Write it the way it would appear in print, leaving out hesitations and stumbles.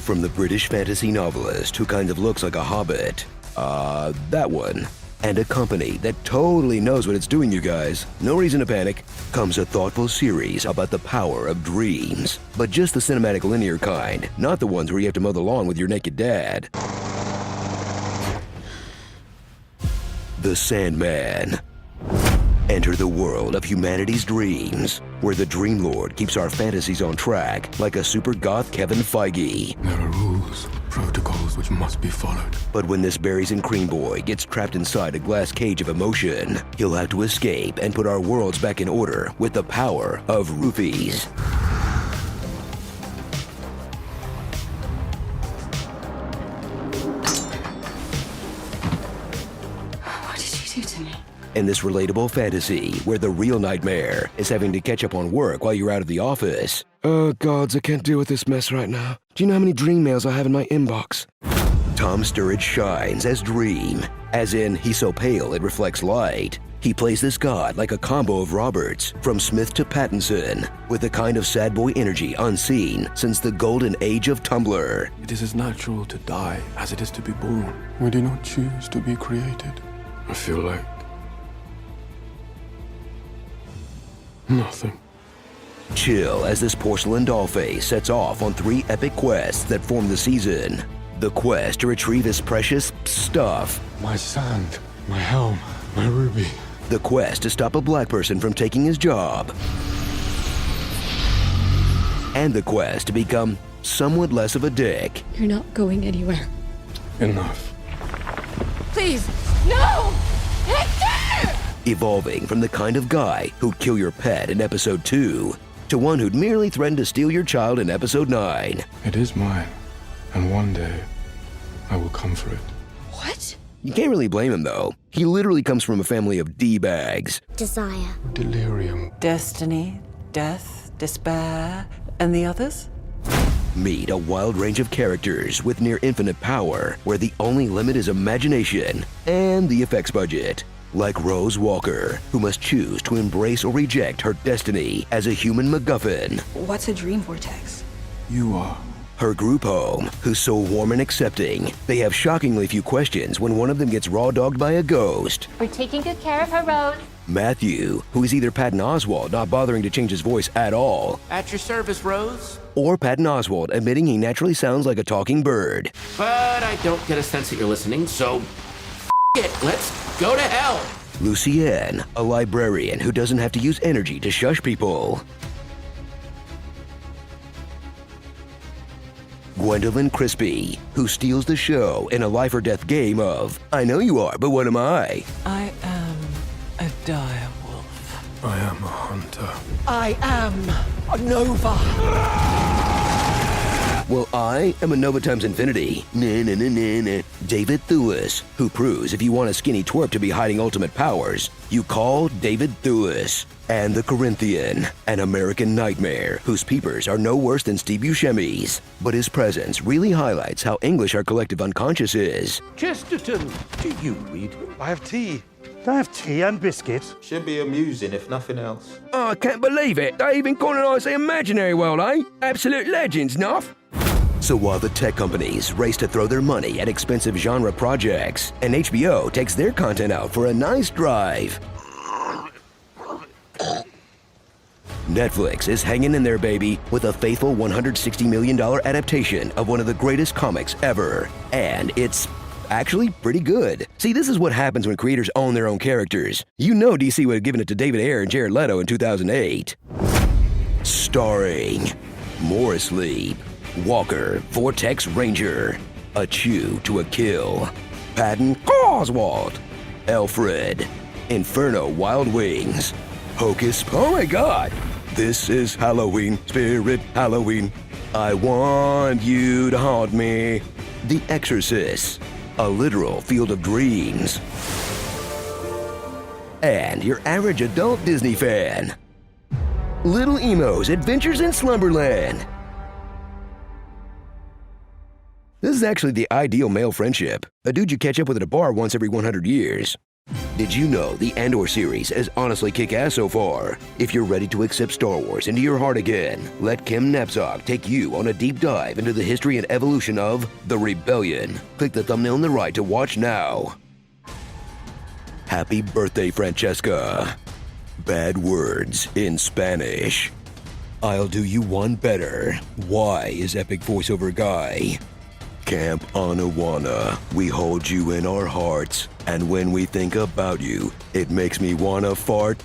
From the British fantasy novelist who kind of looks like a hobbit. That one. And a company that totally knows what it's doing, you guys. No reason to panic. Comes a thoughtful series about the power of dreams. But just the cinematic linear kind, not the ones where you have to mow the lawn with your naked dad. The Sandman. Enter the world of humanity's dreams, where the Dream Lord keeps our fantasies on track like a super goth Kevin Feige. There are rules, protocols which must be followed. But when this berries and cream boy gets trapped inside a glass cage of emotion, he'll have to escape and put our worlds back in order with the power of roofies. What did you do to me? In this relatable fantasy where the real nightmare is having to catch up on work while you're out of the office. Oh gods, I can't deal with this mess right now. Do you know how many dream mails I have in my inbox? Tom Sturridge shines as Dream, as in he's so pale it reflects light. He plays this god like a combo of Roberts, from Smith to Pattinson, with a kind of sad boy energy unseen since the golden age of Tumblr. It is as natural to die as it is to be born. We do not choose to be created. I feel like nothing. Chill as this porcelain doll face sets off on 3 epic quests that form the season. The quest to retrieve his precious stuff. My sand, my helm, my ruby. The quest to stop a black person from taking his job. And the quest to become somewhat less of a dick. You're not going anywhere. Enough. Please, no! Hector! Evolving from the kind of guy who'd kill your pet in episode 2 to one who'd merely threatened to steal your child in episode 9. It is mine, and one day I will come for it. What? You can't really blame him though. He literally comes from a family of D-bags. Desire. Delirium. Destiny, death, despair, and the others? Meet a wild range of characters with near infinite power where the only limit is imagination and the effects budget. Like Rose Walker, who must choose to embrace or reject her destiny as a human MacGuffin. What's a dream vortex? You are. Her group home, who's so warm and accepting, they have shockingly few questions when one of them gets raw-dogged by a ghost. We're taking good care of her, Rose. Matthew, who is either Patton Oswalt not bothering to change his voice at all, At your service, Rose. or Patton Oswalt admitting he naturally sounds like a talking bird. But I don't get a sense that you're listening, so it. Let's go to hell. Lucienne, a librarian who doesn't have to use energy to shush people. Gwendolyn Crispy, who steals the show in a life or death game of, I know you are, but what am I? I am a dire wolf. I am a hunter. I am a Nova. Well, I am a Nova times infinity. Nah. David Thewlis, who proves if you want a skinny twerp to be hiding ultimate powers, you call David Thewlis. And the Corinthian, an American nightmare whose peepers are no worse than Steve Buscemi's. But his presence really highlights how English our collective unconscious is. Chesterton, do you read? I have tea. I have tea and biscuits. Should be amusing, if nothing else. Oh, I can't believe it. They even colonise the imaginary world, eh? Absolute legends, Nuff. So while the tech companies race to throw their money at expensive genre projects, and HBO takes their content out for a nice drive, Netflix is hanging in there, baby, with a faithful $160 million adaptation of one of the greatest comics ever. And it's actually pretty good. See, this is what happens when creators own their own characters. You know DC would have given it to David Ayer and Jared Leto in 2008. Starring Morris Leap, Walker, Vortex Ranger, A Chew to a Kill, Patton Oswalt, Alfred, Inferno Wild Wings, Hocus, oh my god! This is Halloween, Spirit Halloween. I want you to haunt me. The Exorcist, a literal field of dreams. And your average adult Disney fan. Little Emo's Adventures in Slumberland. This is actually the ideal male friendship. A dude you catch up with at a bar once every 100 years. Did you know the Andor series is honestly kick-ass so far? If you're ready to accept Star Wars into your heart again, let Kim Napzok take you on a deep dive into the history and evolution of The Rebellion. Click the thumbnail on the right to watch now. Happy birthday, Francesca. Bad words in Spanish. I'll do you one better. Why is epic voiceover guy? Camp Anawana, we hold you in our hearts, and when we think about you, it makes me wanna fart